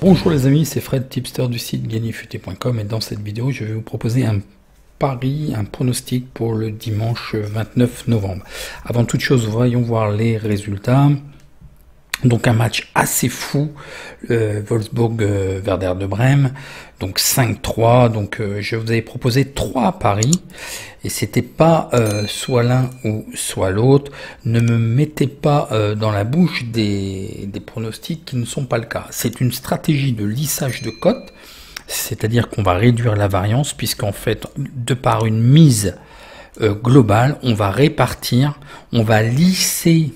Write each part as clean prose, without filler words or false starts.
Bonjour les amis, c'est Fred, tipster du site gagnerfuté.com et dans cette vidéo, je vais vous proposer un pari, un pronostic pour le dimanche 29 novembre. Avant toute chose, voyons voir les résultats. Donc un match assez fou, Wolfsburg-Werder de Brême, donc 5-3, donc je vous avais proposé 3 paris, et c'était pas soit l'un ou soit l'autre. Ne me mettez pas dans la bouche des pronostics qui ne sont pas le cas. C'est une stratégie de lissage de cote, c'est-à-dire qu'on va réduire la variance, puisqu'en fait, de par une mise globale, on va répartir, on va lisser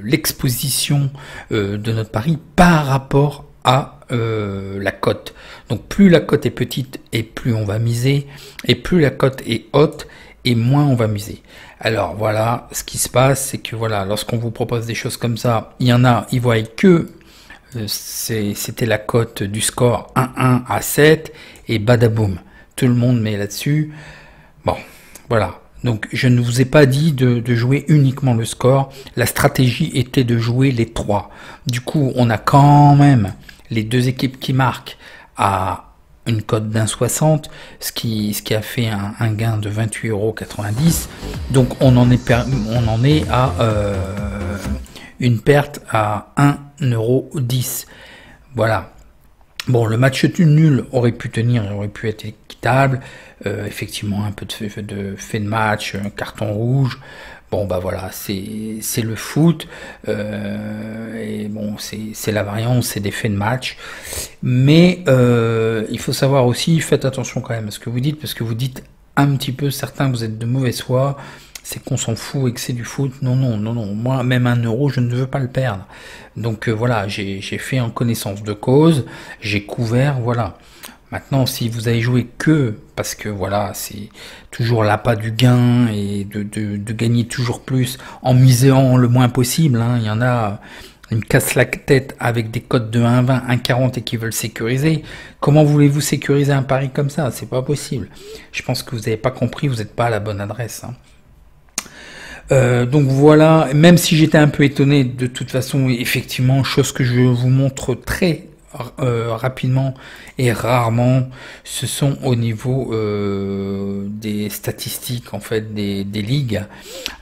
l'exposition de notre pari par rapport à la cote. Donc plus la cote est petite et plus on va miser, et plus la cote est haute et moins on va miser. Alors voilà, ce qui se passe, c'est que voilà, lorsqu'on vous propose des choses comme ça, il y en a, ils voient que c'était la cote du score 1-1 à 7 et badaboum, tout le monde met là-dessus. Bon, voilà. Donc je ne vous ai pas dit de jouer uniquement le score, la stratégie était de jouer les 3. Du coup, on a quand même les 2 équipes qui marquent à une cote d'1,60, ce qui a fait un gain de 28,90 €. Donc on en est à une perte à 1,10 €. Voilà. Bon, le match nul aurait pu tenir, aurait pu être équitable. Effectivement, un peu de fait de match, un carton rouge. Bon, bah voilà, c'est le foot. Et bon, c'est la variance, c'est des faits de match. Mais il faut savoir aussi, faites attention quand même à ce que vous dites, parce que vous dites un petit peu, certains, vous êtes de mauvaise foi. C'est qu'on s'en fout et que c'est du foot. Non, non, non, non. Moi, même 1 €, je ne veux pas le perdre. Donc voilà, j'ai fait en connaissance de cause, j'ai couvert, voilà. Maintenant, si vous avez joué que, parce que voilà, c'est toujours l'appât du gain et de gagner toujours plus en misant le moins possible, hein. Il y en a, ils me cassent la tête avec des cotes de 1,20, 1,40 et qui veulent sécuriser. Comment voulez-vous sécuriser un pari comme ça? C'est pas possible. Je pense que vous n'avez pas compris, vous n'êtes pas à la bonne adresse, hein. Donc voilà, même si j'étais un peu étonné, de toute façon, effectivement, chose que je vous montre très rapidement et rarement, ce sont au niveau des statistiques, en fait, des ligues.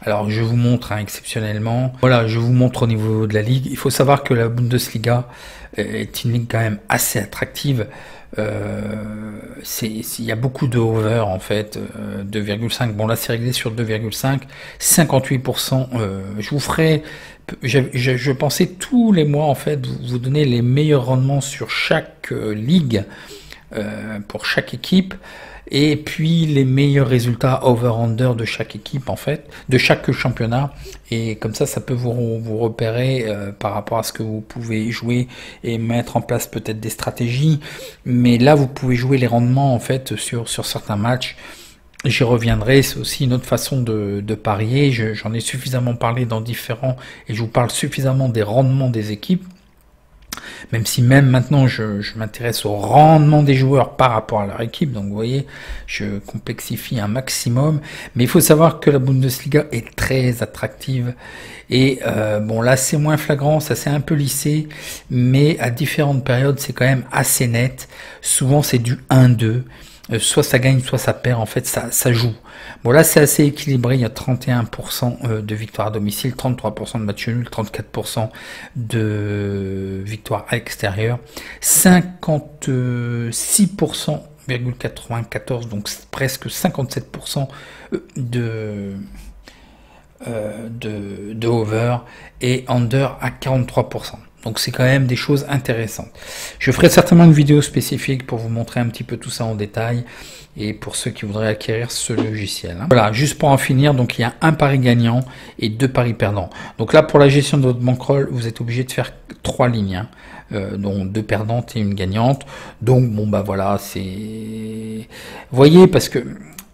Alors je vous montre, hein, exceptionnellement, voilà, je vous montre au niveau de la ligue. Il faut savoir que la Bundesliga est une ligue quand même assez attractive. Il y a beaucoup de over, en fait, 2,5. Bon, là c'est réglé sur 2,5, 58%. Je vous ferai, je pensais tous les mois, en fait, vous donner les meilleurs rendements sur chaque ligue, pour chaque équipe, et puis les meilleurs résultats over-under de chaque équipe, en fait, de chaque championnat, et comme ça peut vous repérer par rapport à ce que vous pouvez jouer et mettre en place peut-être des stratégies. Mais là, vous pouvez jouer les rendements, en fait, sur certains matchs. J'y reviendrai, c'est aussi une autre façon de parier. J'en ai suffisamment parlé dans différents, et je vous parle suffisamment des rendements des équipes. Même si même maintenant je m'intéresse au rendement des joueurs par rapport à leur équipe, donc vous voyez, je complexifie un maximum, mais il faut savoir que la Bundesliga est très attractive, et bon là c'est moins flagrant, ça s'est un peu lissé, mais à différentes périodes c'est quand même assez net. Souvent c'est du 1-2, soit ça gagne, soit ça perd, en fait ça joue. Bon là c'est assez équilibré, il y a 31% de victoire à domicile, 33% de match nul, 34% de victoire à l'extérieur, 56,94%, donc presque 57% de over, et under à 43%. Donc c'est quand même des choses intéressantes. Je ferai certainement une vidéo spécifique pour vous montrer un petit peu tout ça en détail, et pour ceux qui voudraient acquérir ce logiciel, hein. Voilà, juste pour en finir, donc il y a un pari gagnant et 2 paris perdants. Donc là, pour la gestion de votre bankroll, vous êtes obligé de faire 3 lignes, hein, dont 2 perdantes et une gagnante. Donc bon bah voilà, c'est, voyez, parce que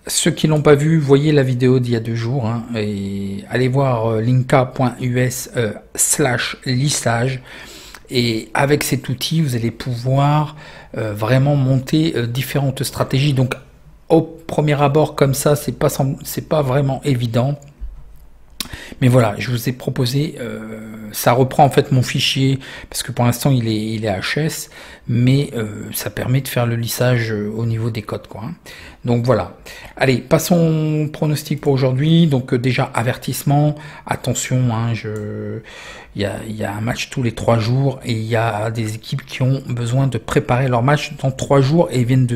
ceux qui l'ont pas vu, voyez la vidéo d'il y a 2 jours, hein, et allez voir linka.us/lissage, et avec cet outil vous allez pouvoir vraiment monter différentes stratégies. Donc au premier abord comme ça, c'est pas vraiment évident, mais voilà, je vous ai proposé ça reprend en fait mon fichier, parce que pour l'instant il est HS, mais ça permet de faire le lissage au niveau des cotes, quoi. Donc voilà. Allez, passons au pronostic pour aujourd'hui. Donc déjà, avertissement, attention, hein, il y a un match tous les 3 jours, et il y a des équipes qui ont besoin de préparer leur match dans 3 jours et viennent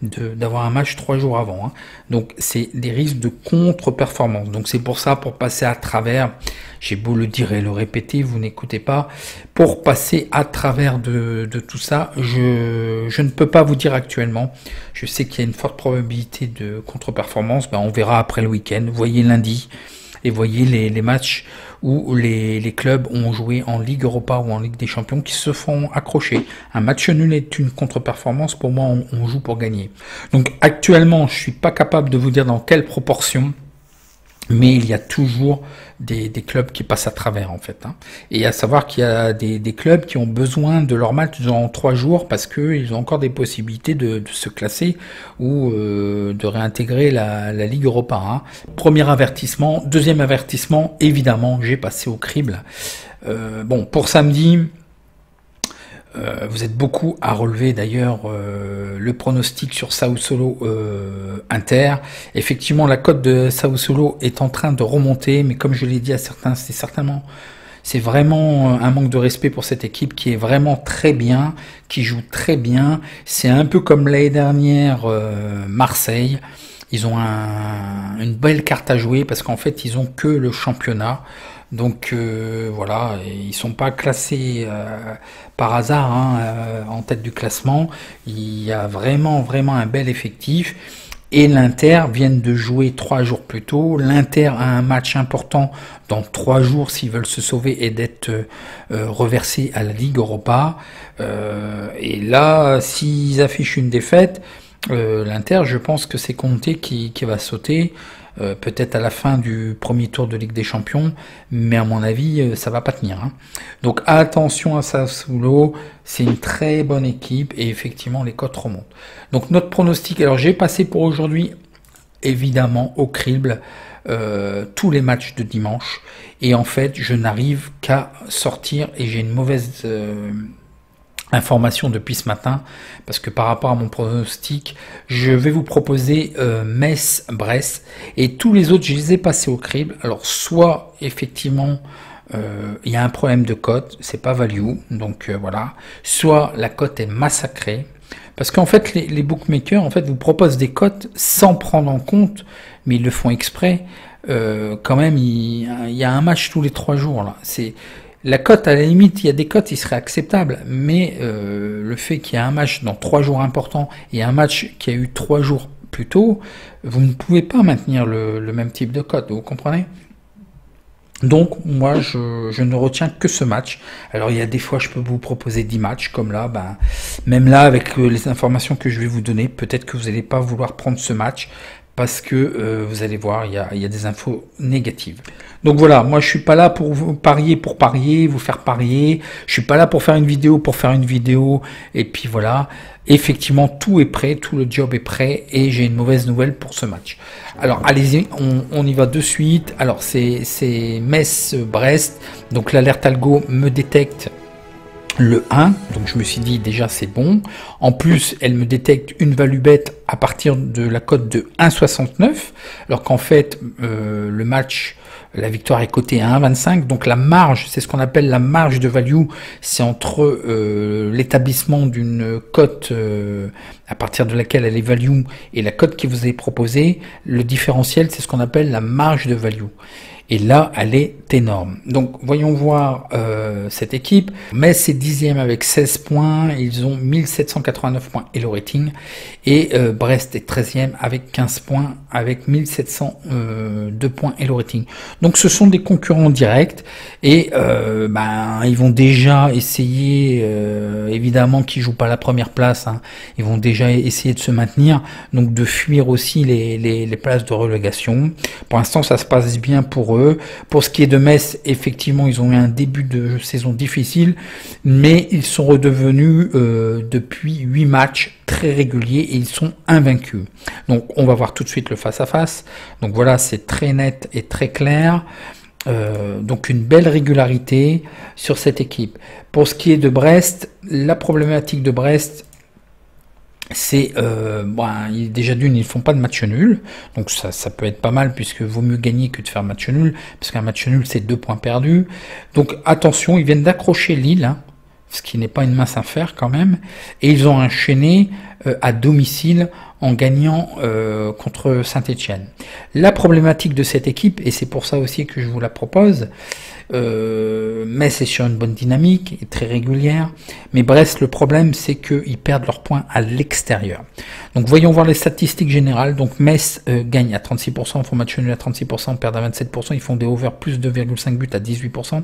d'avoir un match 3 jours avant, hein. Donc c'est des risques de contre-performance. Donc c'est pour ça, pour passer à travers, j'ai beau le dire et le répéter, vous n'écoutez pas, pour passer à travers de tout ça, je ne peux pas vous dire actuellement. Je sais qu'il y a une forte probabilité de contre-performance, ben on verra après le week-end. Voyez lundi et voyez les matchs où les clubs ont joué en Ligue Europa ou en Ligue des Champions qui se font accrocher. Un match nul est une contre-performance. Pour moi, on joue pour gagner. Donc actuellement, je suis pas capable de vous dire dans quelle proportion, mais il y a toujours des clubs qui passent à travers, en fait, hein. Et à savoir qu'il y a des clubs qui ont besoin de leur match dans 3 jours parce qu'ils ont encore des possibilités de se classer ou de réintégrer la Ligue Europa, hein. Premier avertissement. Deuxième avertissement, évidemment, j'ai passé au crible. Bon, pour samedi, vous êtes beaucoup à relever d'ailleurs le pronostic sur Sassuolo Inter. Effectivement, la cote de Sassuolo est en train de remonter, mais comme je l'ai dit à certains, c'est vraiment un manque de respect pour cette équipe qui est vraiment très bien, qui joue très bien. C'est un peu comme l'année dernière Marseille. Ils ont une belle carte à jouer parce qu'en fait, ils ont que le championnat. Donc voilà, ils sont pas classés par hasard, hein, en tête du classement. Il y a vraiment un bel effectif. Et l'Inter viennent de jouer 3 jours plus tôt. L'Inter a un match important dans 3 jours s'ils veulent se sauver et d'être reversés à la Ligue Europa. Et là, s'ils affichent une défaite, l'Inter, je pense que c'est Conte qui va sauter. Peut-être à la fin du premier tour de Ligue des Champions, mais à mon avis, ça va pas tenir, hein. Donc attention à Sassuolo, c'est une très bonne équipe et effectivement les cotes remontent. Donc notre pronostic, alors j'ai passé pour aujourd'hui évidemment au crible tous les matchs de dimanche et en fait je n'arrive qu'à sortir et j'ai une mauvaise information depuis ce matin, parce que par rapport à mon pronostic, je vais vous proposer Metz-Brest, et tous les autres, je les ai passés au crible. Alors, soit, effectivement, il y a un problème de cote, c'est pas value, donc voilà. Soit la cote est massacrée, parce qu'en fait, les bookmakers, en fait, vous proposent des cotes sans prendre en compte, mais ils le font exprès. Quand même, il y a un match tous les 3 jours, là. La cote, à la limite, il y a des cotes, il serait acceptable, mais le fait qu'il y a un match dans 3 jours importants et un match qui a eu 3 jours plus tôt, vous ne pouvez pas maintenir le même type de cote, vous comprenez? Donc, moi, je ne retiens que ce match. Alors, il y a des fois, je peux vous proposer 10 matchs, comme là, ben, même là, avec les informations que je vais vous donner, peut-être que vous n'allez pas vouloir prendre ce match, parce que vous allez voir, il y a des infos négatives. Donc voilà, moi je suis pas là pour vous parier, vous faire parier. Je suis pas là pour faire une vidéo, et puis voilà. Effectivement, tout est prêt, tout le job est prêt, et j'ai une mauvaise nouvelle pour ce match. Alors allez-y, on y va de suite. Alors c'est Metz-Brest, donc l'alerte algo me détecte le 1, donc je me suis dit déjà c'est bon. En plus, elle me détecte une value bet à partir de la cote de 1,69, alors qu'en fait, le match, la victoire est cotée à 1,25, donc la marge, c'est ce qu'on appelle la marge de value, c'est entre l'établissement d'une cote à partir de laquelle elle est value et la cote qui vous est proposée. Le différentiel, c'est ce qu'on appelle la marge de value. Et là, elle est énorme. Donc, voyons voir cette équipe. Metz est 10e avec 16 points. Ils ont 1789 points Elo Rating. Et Brest est 13e avec 15 points, avec 1702 points Elo Rating. Donc, ce sont des concurrents directs. Et ils vont déjà essayer, évidemment, qui jouent pas la première place, hein, ils vont déjà essayer de se maintenir. Donc, de fuir aussi les places de relégation. Pour l'instant, ça se passe bien pour eux. Pour ce qui est de Metz, effectivement, ils ont eu un début de saison difficile, mais ils sont redevenus depuis 8 matchs très réguliers et ils sont invaincus. Donc, on va voir tout de suite le face-à-face. Donc voilà, c'est très net et très clair. Donc une belle régularité sur cette équipe. Pour ce qui est de Brest, la problématique de Brest, c'est déjà d'une, ils font pas de match nul, donc ça peut être pas mal, puisque vaut mieux gagner que de faire match nul, parce qu'un match nul c'est 2 points perdus. Donc attention, ils viennent d'accrocher Lille, hein, ce qui n'est pas une mince affaire quand même, et ils ont enchaîné à domicile en gagnant contre Saint-Étienne. La problématique de cette équipe, et c'est pour ça aussi que je vous la propose, Metz est sur une bonne dynamique, est très régulière, mais Brest, le problème c'est qu'ils perdent leurs points à l'extérieur. Donc voyons voir les statistiques générales. Donc Metz gagne à 36%, font match nul à 36%, perdent à 27%, ils font des over plus 2,5 buts à 18%,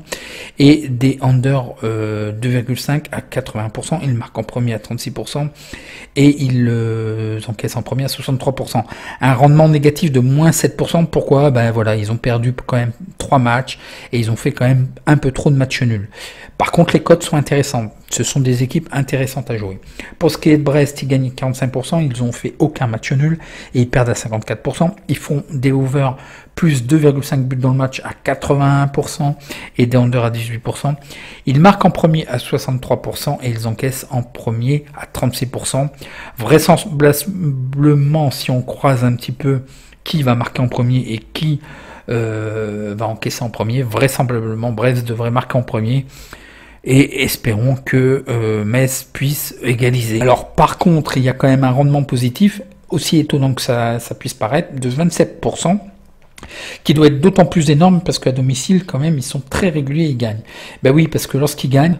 et des under 2,5 à 80%, ils marquent en premier à 36%, et ils encaissent en premier à 63%. Un rendement négatif de moins 7%, pourquoi? Ben voilà, ils ont perdu quand même 3 matchs, et ils ont fait quand même un peu trop de matchs nuls. Par contre, les cotes sont intéressantes. Ce sont des équipes intéressantes à jouer. Pour ce qui est de Brest, ils gagnent 45%, ils ont fait aucun match nul et ils perdent à 54%. Ils font des over plus 2,5 buts dans le match à 81% et des under à 18%. Ils marquent en premier à 63% et ils encaissent en premier à 36%. Vraisemblablement, si on croise un petit peu qui va marquer en premier et qui va encaisser en premier, vraisemblablement Brest devrait marquer en premier. Et espérons que Metz puisse égaliser. Alors par contre, il y a quand même un rendement positif, aussi étonnant que ça puisse paraître, de 27%, qui doit être d'autant plus énorme parce qu'à domicile, quand même, ils sont très réguliers, ils gagnent. Ben oui, parce que lorsqu'ils gagnent,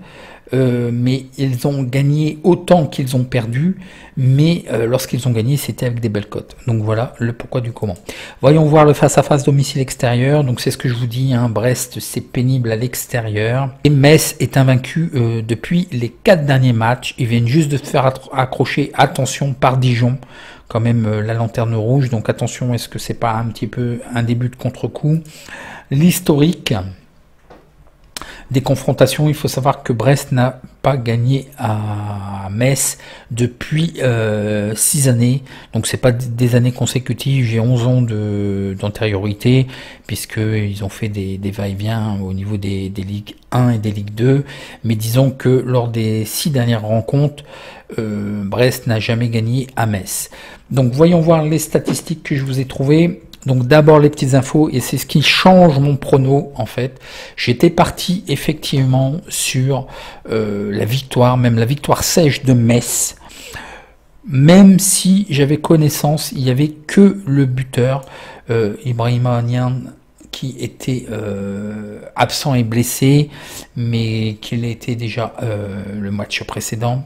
mais ils ont gagné autant qu'ils ont perdu, mais lorsqu'ils ont gagné, c'était avec des belles cotes. Donc voilà le pourquoi du comment. Voyons voir le face-à-face domicile-extérieur. Donc c'est ce que je vous dis, hein, Brest, c'est pénible à l'extérieur. Et Metz est invaincu depuis les 4 derniers matchs. Ils viennent juste de se faire accrocher, attention, par Dijon, quand même la lanterne rouge. Donc attention, est-ce que c'est pas un petit peu un début de contre-coup? L'historique des confrontations, il faut savoir que Brest n'a pas gagné à Metz depuis 6 années, donc c'est pas des années consécutives, j'ai 11 ans d'antériorité, puisqu'ils ont fait des va-et-vient au niveau des Ligues 1 et des Ligues 2, mais disons que lors des 6 dernières rencontres, Brest n'a jamais gagné à Metz. Donc voyons voir les statistiques que je vous ai trouvées. Donc d'abord les petites infos, et c'est ce qui change mon prono en fait. J'étais parti effectivement sur la victoire, même la victoire sèche de Metz, même si j'avais connaissance, il n'y avait que le buteur, Ibrahima Niane, qui était absent et blessé, mais qu'il était déjà le match précédent.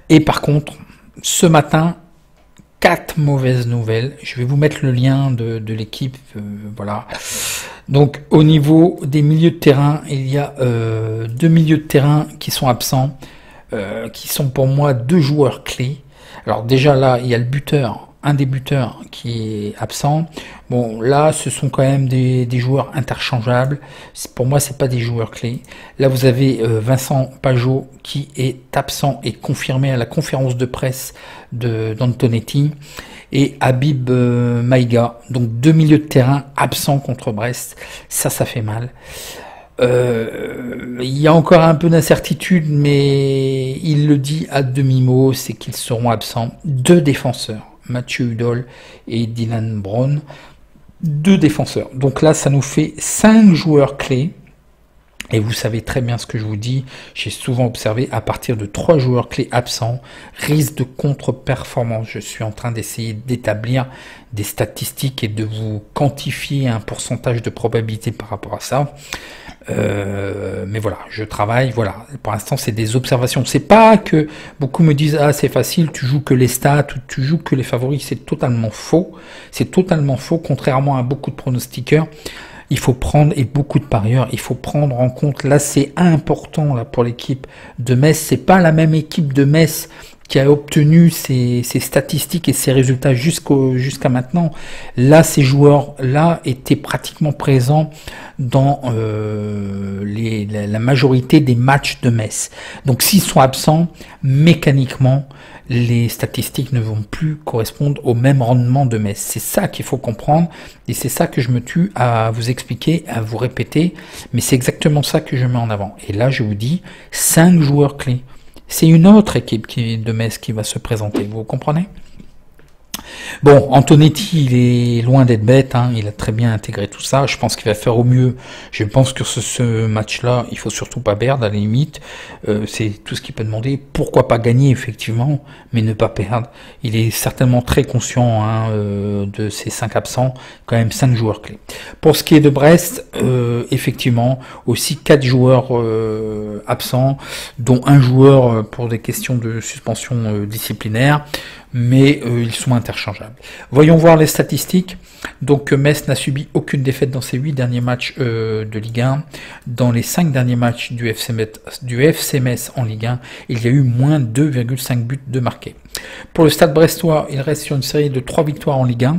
Et par contre, ce matin, 4 mauvaises nouvelles. Je vais vous mettre le lien de l'équipe. Voilà. Donc au niveau des milieux de terrain, il y a 2 milieux de terrain qui sont absents, qui sont pour moi 2 joueurs clés. Alors déjà là, il y a le buteur, un des buteurs qui est absent. Bon là, ce sont quand même des joueurs interchangeables. Pour moi, c'est pas des joueurs clés. Là, vous avez Vincent Pajot qui est absent et confirmé à la conférence de presse d'Antonetti, et Habib Maïga. Donc 2 milieux de terrain absents contre Brest. Ça fait mal. Il y a encore un peu d'incertitude, mais il le dit à demi-mot, c'est qu'ils seront absents. 2 défenseurs, Mathieu Hudol et Dylan Brown. 2 défenseurs. Donc là, ça nous fait 5 joueurs clés. Et vous savez très bien ce que je vous dis. J'ai souvent observé, à partir de 3 joueurs clés absents, risque de contre-performance. Je suis en train d'essayer d'établir des statistiques et de vous quantifier un pourcentage de probabilité par rapport à ça. Mais voilà, je travaille. Voilà, pour l'instant, c'est des observations. C'est pas que beaucoup me disent ah c'est facile, tu joues que les stats ou tu joues que les favoris. C'est totalement faux. C'est totalement faux. Contrairement à beaucoup de pronostiqueurs, il faut prendre, et beaucoup de parieurs, il faut prendre en compte. Là, c'est important là pour l'équipe de Metz. C'est pas la même équipe de Metz qui a obtenu ces statistiques et ces résultats jusqu'à maintenant. Là, ces joueurs-là étaient pratiquement présents dans la majorité des matchs de Metz. Donc s'ils sont absents, mécaniquement, les statistiques ne vont plus correspondre au même rendement de Metz. C'est ça qu'il faut comprendre et c'est ça que je me tue à vous expliquer, à vous répéter, mais c'est exactement ça que je mets en avant. Et là, je vous dis, 5 joueurs clés. C'est une autre équipe de Metz qui va se présenter, vous comprenez ? Bon, Antonetti, il est loin d'être bête, hein, il a très bien intégré tout ça, je pense qu'il va faire au mieux. Je pense que ce match-là, il faut surtout pas perdre, à la limite, c'est tout ce qu'il peut demander. Pourquoi pas gagner, effectivement, mais ne pas perdre. Il est certainement très conscient hein, de ces 5 absents, quand même 5 joueurs clés. Pour ce qui est de Brest, effectivement, aussi 4 joueurs absents, dont un joueur pour des questions de suspension disciplinaire, mais ils sont interchangeables. Voyons voir les statistiques. Donc Metz n'a subi aucune défaite dans ses 8 derniers matchs de Ligue 1. Dans les 5 derniers matchs du FC Metz en Ligue 1, il y a eu moins 2,5 buts de marqués. Pour le Stade brestois, il reste sur une série de 3 victoires en Ligue 1.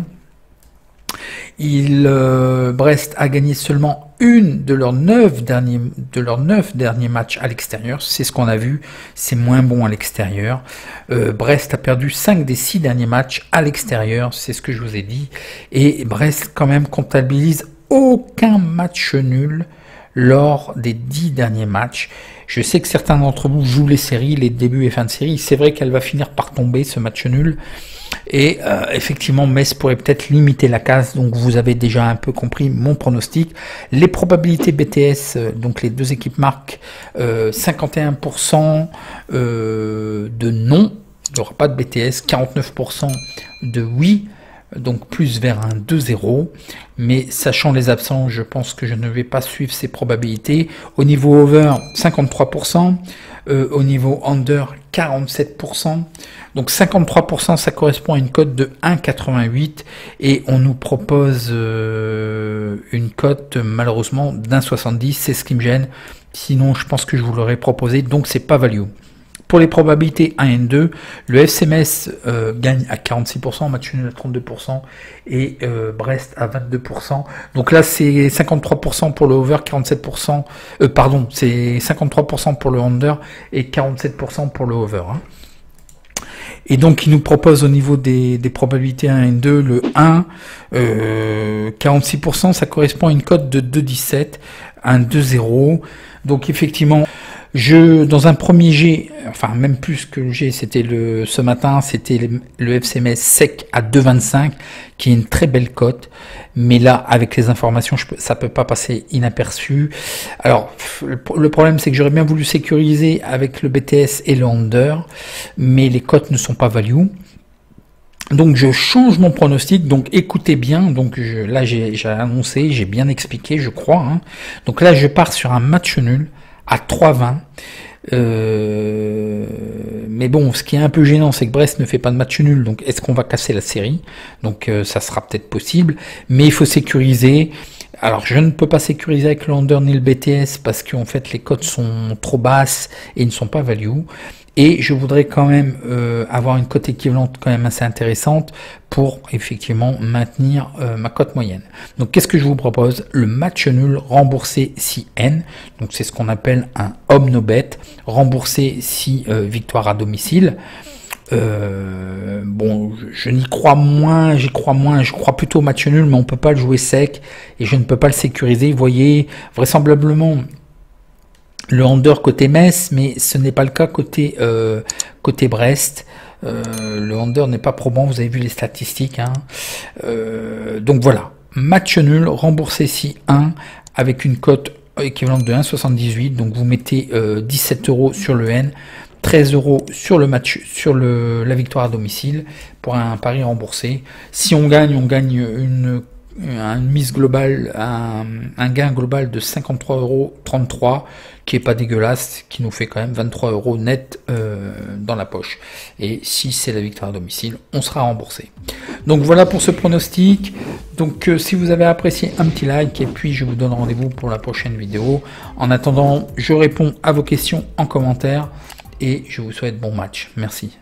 Brest a gagné seulement une de leurs 9 derniers matchs à l'extérieur. C'est ce qu'on a vu, c'est moins bon à l'extérieur. Brest a perdu 5 des 6 derniers matchs à l'extérieur, c'est ce que je vous ai dit. Et Brest quand même comptabilise aucun match nul lors des 10 derniers matchs. Je sais que certains d'entre vous jouent les séries, les débuts et fins de série. C'est vrai qu'elle va finir par tomber, ce match nul. Et effectivement, Metz pourrait peut-être limiter la casse. Donc vous avez déjà un peu compris mon pronostic. Les probabilités BTS, donc les deux équipes marquent 51% de non. Il n'y aura pas de BTS, 49% de oui. Donc plus vers un 2-0, mais sachant les absents, je pense que je ne vais pas suivre ces probabilités. Au niveau over, 53%, au niveau under, 47%. Donc 53%, ça correspond à une cote de 1,88 et on nous propose une cote malheureusement d'1,70, c'est ce qui me gêne. Sinon, je pense que je vous l'aurais proposé, donc c'est pas value. Pour les probabilités 1 et 2, le FC Metz gagne à 46%, match nul à 32% et Brest à 22%. Donc là, c'est 53% pour le over, 47%. C'est 53% pour le under et 47% pour le over. Hein. Et donc, il nous propose au niveau des probabilités 1 et 2, le 1, 46%, ça correspond à une cote de 2,17, un 2,0. Donc, effectivement, dans un premier G, enfin même plus que le G, c'était ce matin, c'était le FC Metz sec à 2,25, qui est une très belle cote. Mais là, avec les informations, ça peut pas passer inaperçu. Alors, le problème, c'est que j'aurais bien voulu sécuriser avec le BTS et le under, mais les cotes ne sont pas value. Donc je change mon pronostic, donc écoutez bien, donc là j'ai annoncé, j'ai bien expliqué, je crois. Hein. Donc là je pars sur un match nul à 3,20. Mais bon, ce qui est un peu gênant, c'est que Brest ne fait pas de match nul, donc est-ce qu'on va casser la série? Donc ça sera peut-être possible, mais il faut sécuriser. Alors je ne peux pas sécuriser avec le under ni le BTS parce qu'en fait les cotes sont trop basses et ne sont pas value. Et je voudrais quand même avoir une cote équivalente quand même assez intéressante pour effectivement maintenir ma cote moyenne. Donc qu'est-ce que je vous propose? Le match nul remboursé si N, donc c'est ce qu'on appelle un home no bet, remboursé si victoire à domicile. Bon, je n'y crois moins, je crois plutôt au match nul, mais on peut pas le jouer sec et je ne peux pas le sécuriser. Vous voyez, vraisemblablement le under côté Metz, mais ce n'est pas le cas côté Brest. Le under n'est pas probant, vous avez vu les statistiques. Hein. Donc voilà, match nul, remboursé si 1, avec une cote équivalente de 1,78. Donc vous mettez 17 € sur le N, 13 € sur le match, sur la victoire à domicile pour un pari remboursé. Si on gagne une mise globale, un gain global de 53,33 €, qui est pas dégueulasse, qui nous fait quand même 23 € net dans la poche. Et si c'est la victoire à domicile, on sera remboursé. Donc voilà pour ce pronostic. Donc si vous avez apprécié, un petit like et puis je vous donne rendez-vous pour la prochaine vidéo. En attendant, je réponds à vos questions en commentaire et je vous souhaite bon match. Merci.